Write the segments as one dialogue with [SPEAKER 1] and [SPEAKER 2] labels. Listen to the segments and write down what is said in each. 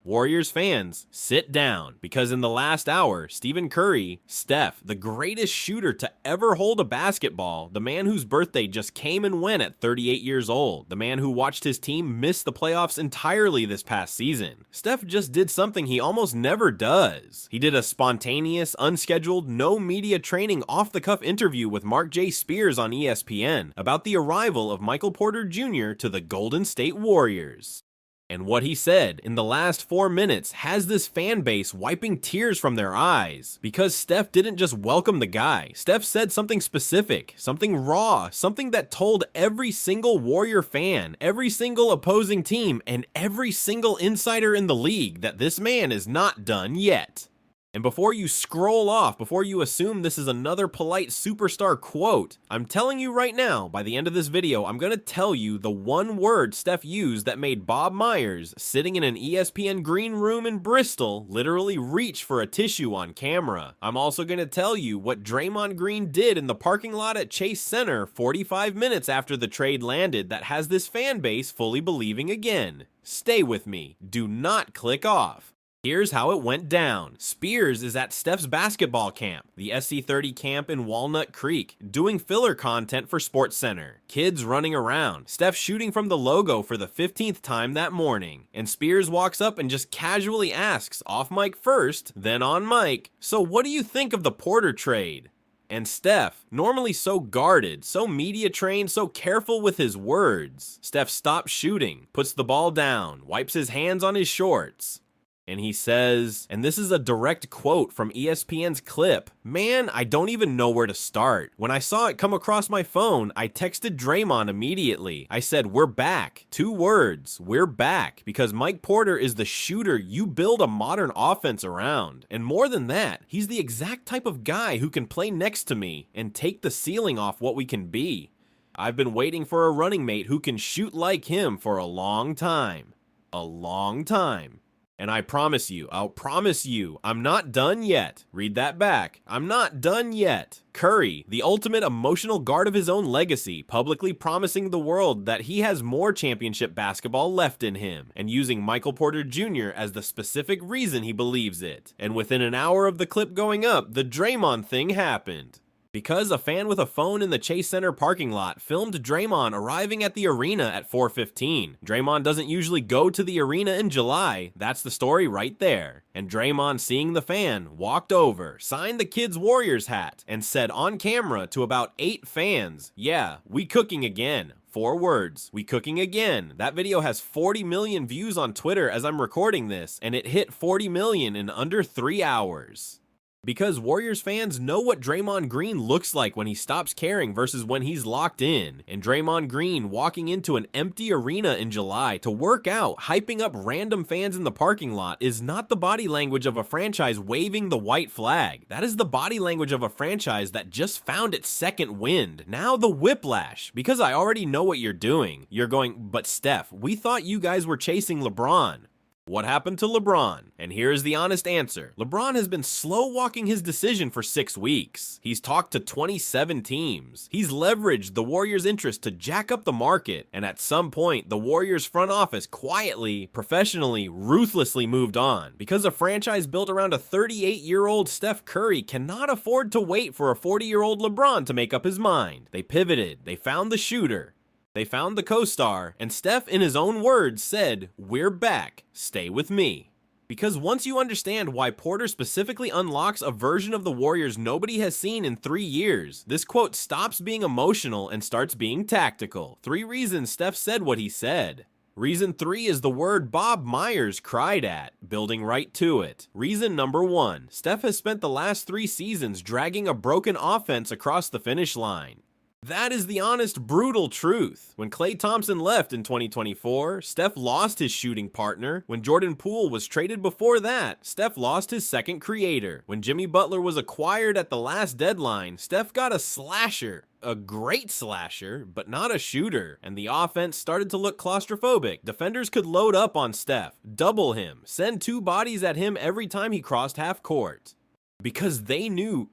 [SPEAKER 1] Warriors fans, sit down, because in the last hour, Stephen Curry, Steph, the greatest shooter to ever hold a basketball, the man whose birthday just came and went at 38 years old, the man who watched his team miss the playoffs entirely this past season. Steph just did something he almost never does. He did a spontaneous, unscheduled, no media training off-the-cuff interview with Mark J. Spears on ESPN about the arrival of Michael Porter Jr. to the Golden State Warriors. And what he said in the last 4 minutes has this fan base wiping tears from their eyes, because Steph didn't just welcome the guy. Steph said something specific, something raw, something that told every single Warrior fan, every single opposing team, and every single insider in the league that this man is not done yet. And before you scroll off, before you assume this is another polite superstar quote, I'm telling you right now, by the end of this video, I'm going to tell you the one word Steph used that made Bob Myers, sitting in an ESPN green room in Bristol, literally reach for a tissue on camera. I'm also going to tell you what Draymond Green did in the parking lot at Chase Center 45 minutes after the trade landed that has this fan base fully believing again. Stay with me. Do not click off. Here's how it went down. Spears is at Steph's basketball camp, the SC30 camp in Walnut Creek, doing filler content for SportsCenter. Kids running around, Steph shooting from the logo for the 15th time that morning. And Spears walks up and just casually asks, off mic first, then on mic, "So what do you think of the Porter trade?" And Steph, normally so guarded, so media trained, so careful with his words, Steph stops shooting, puts the ball down, wipes his hands on his shorts. And he says, and this is a direct quote from ESPN's clip, "Man, I don't even know where to start. When I saw it come across my phone, I texted Draymond immediately. I said, 'We're back.' 2 words, 'We're back.' Because Mike Porter is the shooter you build a modern offense around. And more than that, he's the exact type of guy who can play next to me and take the ceiling off what we can be. I've been waiting for a running mate who can shoot like him for a long time. A long time. And I'll promise you, I'm not done yet." Read that back. I'm not done yet. Curry, the ultimate emotional guard of his own legacy, publicly promising the world that he has more championship basketball left in him, and using Michael Porter Jr. as the specific reason he believes it. And within an hour of the clip going up, the Draymond thing happened. Because a fan with a phone in the Chase Center parking lot filmed Draymond arriving at the arena at 4:15. Draymond doesn't usually go to the arena in July. That's the story right there. And Draymond, seeing the fan, walked over, signed the kid's Warriors hat, and said on camera to about 8 fans, "Yeah, we cooking again." 4 words, "We cooking again." That video has 40 million views on Twitter as I'm recording this, and it hit 40 million in under 3 hours. Because Warriors fans know what Draymond Green looks like when he stops caring versus when he's locked in. And Draymond Green walking into an empty arena in July to work out, hyping up random fans in the parking lot, is not the body language of a franchise waving the white flag. That is the body language of a franchise that just found its second wind. Now the whiplash. Because I already know what you're doing. You're going, "But Steph, we thought you guys were chasing LeBron." What happened to LeBron? And here's the honest answer. LeBron has been slow walking his decision for 6 weeks. He's talked to 27 teams. He's leveraged the Warriors' interest to jack up the market. And at some point, the Warriors front office quietly, professionally, ruthlessly moved on. Because a franchise built around a 38-year-old Steph Curry cannot afford to wait for a 40-year-old LeBron to make up his mind. They pivoted. They found the shooter. They found the co-star, and Steph, in his own words, said, "We're back. Stay with me." Because once you understand why Porter specifically unlocks a version of the Warriors nobody has seen in 3 years, this quote stops being emotional and starts being tactical. 3 reasons Steph said what he said. Reason 3 is the word Bob Myers cried at, building right to it. Reason number 1, Steph has spent the last 3 seasons dragging a broken offense across the finish line. That is the honest, brutal truth. When Klay Thompson left in 2024, Steph lost his shooting partner. When Jordan Poole was traded before that, Steph lost his second creator. When Jimmy Butler was acquired at the last deadline, Steph got a slasher. A great slasher, but not a shooter. And the offense started to look claustrophobic. Defenders could load up on Steph, double him, send 2 bodies at him every time he crossed half court. Because they knew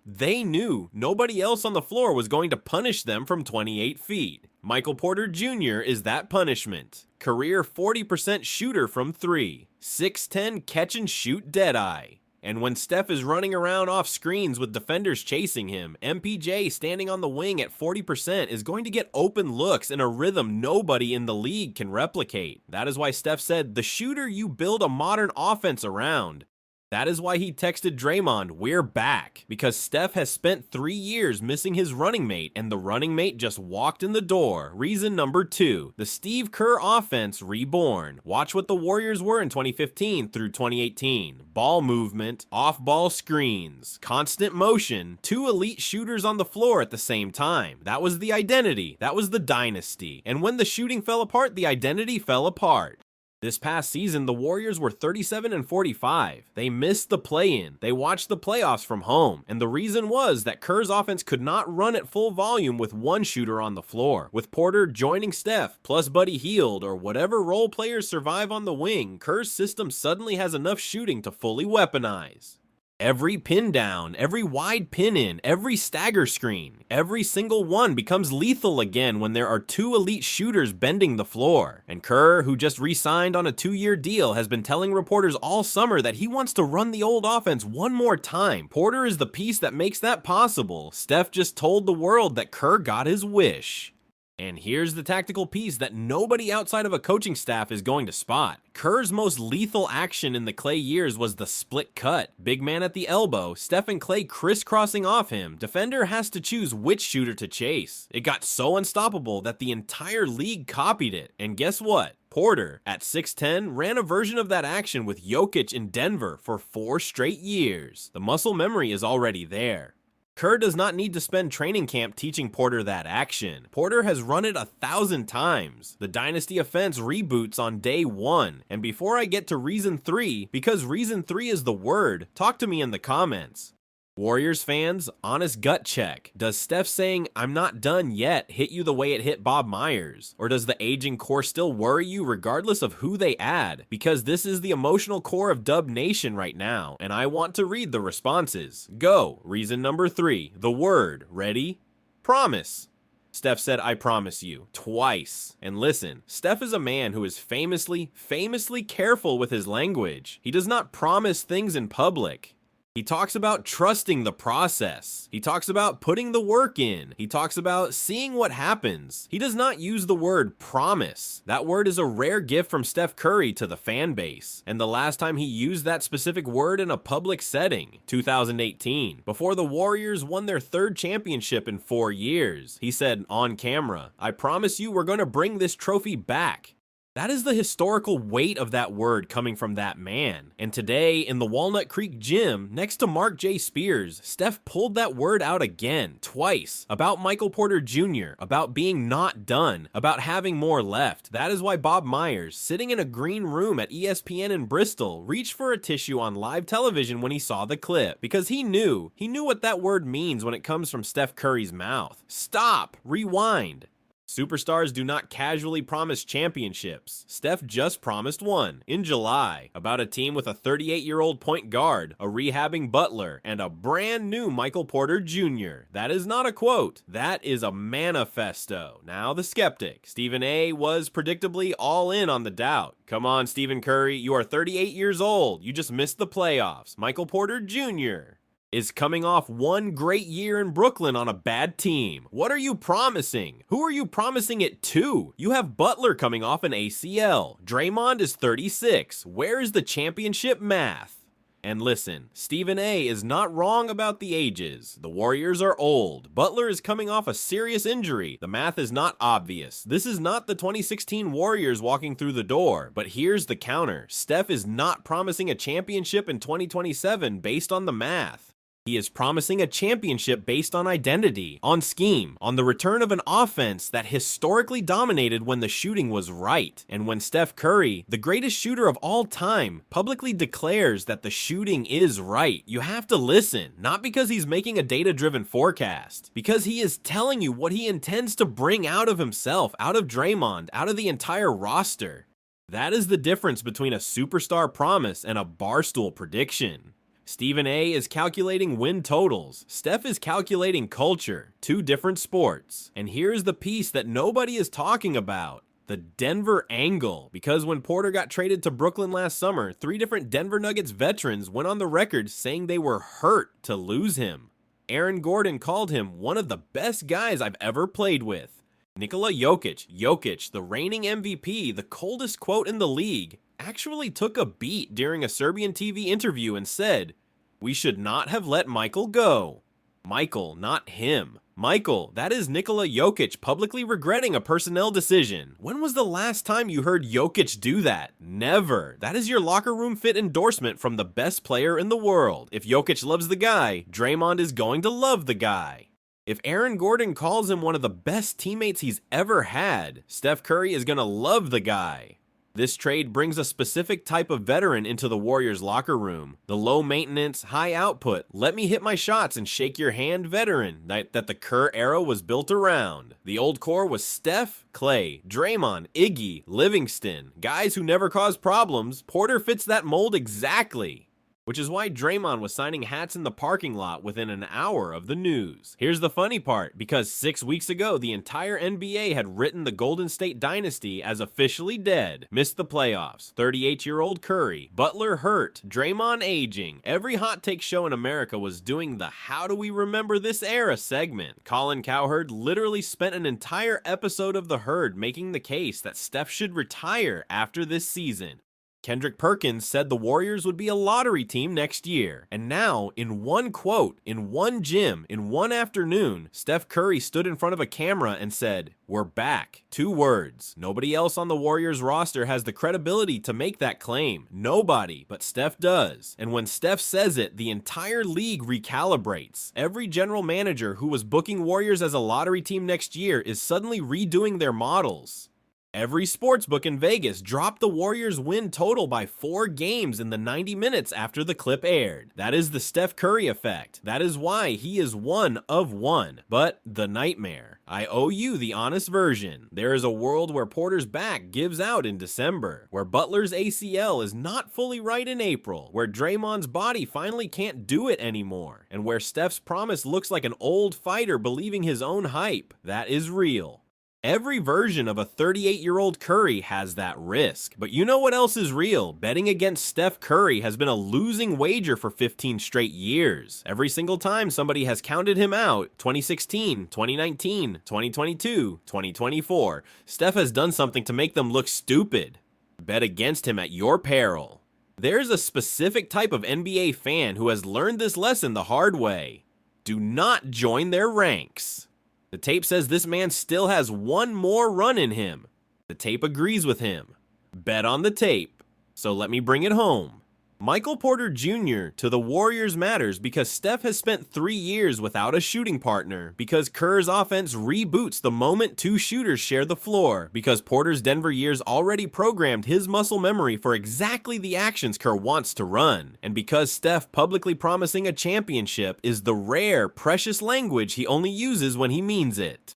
[SPEAKER 1] nobody else on the floor was going to punish them from 28 feet. Michael Porter Jr. is that punishment. career 40% shooter from 3, 6'10" catch and shoot deadeye. And when Steph is running around off screens with defenders chasing him, MPJ standing on the wing at 40% is going to get open looks in a rhythm nobody in the league can replicate. That is why Steph said, the shooter you build a modern offense around. That is why he texted Draymond, we're back, because Steph has spent 3 years missing his running mate, and the running mate just walked in the door. Reason number 2, the Steve Kerr offense reborn. Watch what the Warriors were in 2015 through 2018. Ball movement, off-ball screens, constant motion, 2 elite shooters on the floor at the same time. That was the identity. That was the dynasty. And when the shooting fell apart, the identity fell apart. This past season, the Warriors were 37-45. They missed the play-in. They watched the playoffs from home. And the reason was that Kerr's offense could not run at full volume with one shooter on the floor. With Porter joining Steph, plus Buddy Hield, or whatever role players survive on the wing, Kerr's system suddenly has enough shooting to fully weaponize. Every pin down, every wide pin in, every stagger screen, every single one becomes lethal again when there are 2 elite shooters bending the floor. And Kerr, who just re-signed on a 2-year deal, has been telling reporters all summer that he wants to run the old offense one more time. Porter is the piece that makes that possible. Steph just told the world that Kerr got his wish. And here's the tactical piece that nobody outside of a coaching staff is going to spot. Kerr's most lethal action in the Klay years was the split cut. Big man at the elbow, Steph and Klay crisscrossing off him. Defender has to choose which shooter to chase. It got so unstoppable that the entire league copied it. And guess what? Porter, at 6'10", ran a version of that action with Jokic in Denver for 4 straight years. The muscle memory is already there. Kerr does not need to spend training camp teaching Porter that action. Porter has run it 1,000 times. The Dynasty offense reboots on day 1. And before I get to reason 3, because reason 3 is the word, talk to me in the comments. Warriors fans, honest gut check. Does Steph saying, I'm not done yet, hit you the way it hit Bob Myers? Or does the aging core still worry you regardless of who they add? Because this is the emotional core of Dub Nation right now, and I want to read the responses. Go. Reason number 3. The word. Ready? Promise. Steph said, I promise you, twice. And listen, Steph is a man who is famously careful with his language. He does not promise things in public. He talks about trusting the process. He talks about putting the work in. He talks about seeing what happens. He does not use the word promise. That word is a rare gift from Steph Curry to the fan base. And the last time he used that specific word in a public setting, 2018, before the Warriors won their 3rd championship in 4 years. He said on camera, I promise you we're going to bring this trophy back. That is the historical weight of that word coming from that man. And today, in the Walnut Creek gym, next to Mark J. Spears, Steph pulled that word out again, twice, about Michael Porter Jr., about being not done, about having more left. That is why Bob Myers, sitting in a green room at ESPN in Bristol, reached for a tissue on live television when he saw the clip, because he knew what that word means when it comes from Steph Curry's mouth. Stop! Rewind! Superstars do not casually promise championships. Steph just promised one in July about a team with a 38-year-old point guard, a rehabbing Butler, and a brand new Michael Porter Jr. That is not a quote. That is a manifesto. Now the skeptic, Stephen A, was predictably all in on the doubt. Come on, Stephen Curry, you are 38 years old. You just missed the playoffs. Michael Porter Jr. is coming off one great year in Brooklyn on a bad team. What are you promising? Who are you promising it to? You have Butler coming off an ACL. Draymond is 36. Where is the championship math? And listen, Stephen A is not wrong about the ages. The Warriors are old. Butler is coming off a serious injury. The math is not obvious. This is not the 2016 Warriors walking through the door. But here's the counter. Steph is not promising a championship in 2027 based on the math. He is promising a championship based on identity, on scheme, on the return of an offense that historically dominated when the shooting was right. And when Steph Curry, the greatest shooter of all time, publicly declares that the shooting is right, you have to listen, not because he's making a data-driven forecast, because he is telling you what he intends to bring out of himself, out of Draymond, out of the entire roster. That is the difference between a superstar promise and a barstool prediction. Stephen A is calculating win totals. Steph is calculating culture. Two different sports. And here's the piece that nobody is talking about. The Denver angle, because when Porter got traded to Brooklyn last summer, 3 different Denver Nuggets veterans went on the record saying they were hurt to lose him. Aaron Gordon called him one of the best guys I've ever played with. Nikola Jokic, the reigning MVP, the coldest quote in the league, actually took a beat during a Serbian TV interview and said, "We should not have let Michael go." Michael, not him. Michael, that is Nikola Jokic publicly regretting a personnel decision. When was the last time you heard Jokic do that? Never. That is your locker room fit endorsement from the best player in the world. If Jokic loves the guy, Draymond is going to love the guy. If Aaron Gordon calls him one of the best teammates he's ever had, Steph Curry is going to love the guy. This trade brings a specific type of veteran into the Warriors locker room. The low maintenance, high output, let me hit my shots and shake your hand veteran that the Kerr era was built around. The old core was Steph, Clay, Draymond, Iggy, Livingston, guys who never caused problems. Porter fits that mold exactly. Which is why Draymond was signing hats in the parking lot within an hour of the news. Here's the funny part, because 6 weeks ago, the entire NBA had written the Golden State dynasty as officially dead. Missed the playoffs, 38-year-old Curry, Butler hurt, Draymond aging. Every hot take show in America was doing the "How do we remember this era" segment. Colin Cowherd literally spent an entire episode of The Herd making the case that Steph should retire after this season. Kendrick Perkins said the Warriors would be a lottery team next year. And now, in one quote, in one gym, in one afternoon, Steph Curry stood in front of a camera and said, "We're back." 2 words. Nobody else on the Warriors roster has the credibility to make that claim. Nobody, but Steph does. And when Steph says it, the entire league recalibrates. Every general manager who was booking Warriors as a lottery team next year is suddenly redoing their models. Every sportsbook in Vegas dropped the Warriors' win total by 4 games in the 90 minutes after the clip aired. That is the Steph Curry effect. That is why he is one of one. But the nightmare. I owe you the honest version. There is a world where Porter's back gives out in December, where Butler's ACL is not fully right in April, where Draymond's body finally can't do it anymore, and where Steph's promise looks like an old fighter believing his own hype. That is real. Every version of a 38-year-old Curry has that risk. But you know what else is real? Betting against Steph Curry has been a losing wager for 15 straight years. Every single time somebody has counted him out, 2016, 2019, 2022, 2024, Steph has done something to make them look stupid. Bet against him at your peril. There's a specific type of NBA fan who has learned this lesson the hard way. Do not join their ranks. The tape says this man still has one more run in him. The tape agrees with him. Bet on the tape. So let me bring it home. Michael Porter Jr. to the Warriors matters because Steph has spent 3 years without a shooting partner, because Kerr's offense reboots the moment 2 shooters share the floor, because Porter's Denver years already programmed his muscle memory for exactly the actions Kerr wants to run, and because Steph publicly promising a championship is the rare, precious language he only uses when he means it.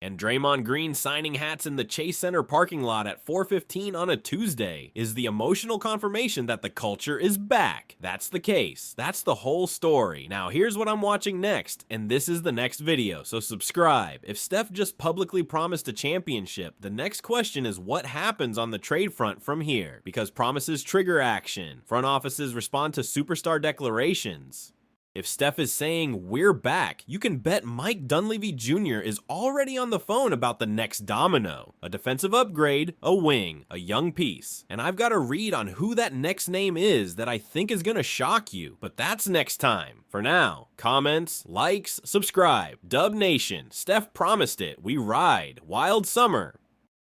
[SPEAKER 1] And Draymond Green signing hats in the Chase Center parking lot at 4:15 on a Tuesday is the emotional confirmation that the culture is back. That's the case. That's the whole story. Now here's what I'm watching next, and this is the next video, so subscribe. If Steph just publicly promised a championship, the next question is what happens on the trade front from here? Because promises trigger action. Front offices respond to superstar declarations. If Steph is saying, "We're back," you can bet Mike Dunleavy Jr. is already on the phone about the next domino. A defensive upgrade, a wing, a young piece. And I've got a read on who that next name is that I think is gonna shock you. But that's next time. For now, comments, likes, subscribe. Dub Nation, Steph promised it. We ride. Wild summer.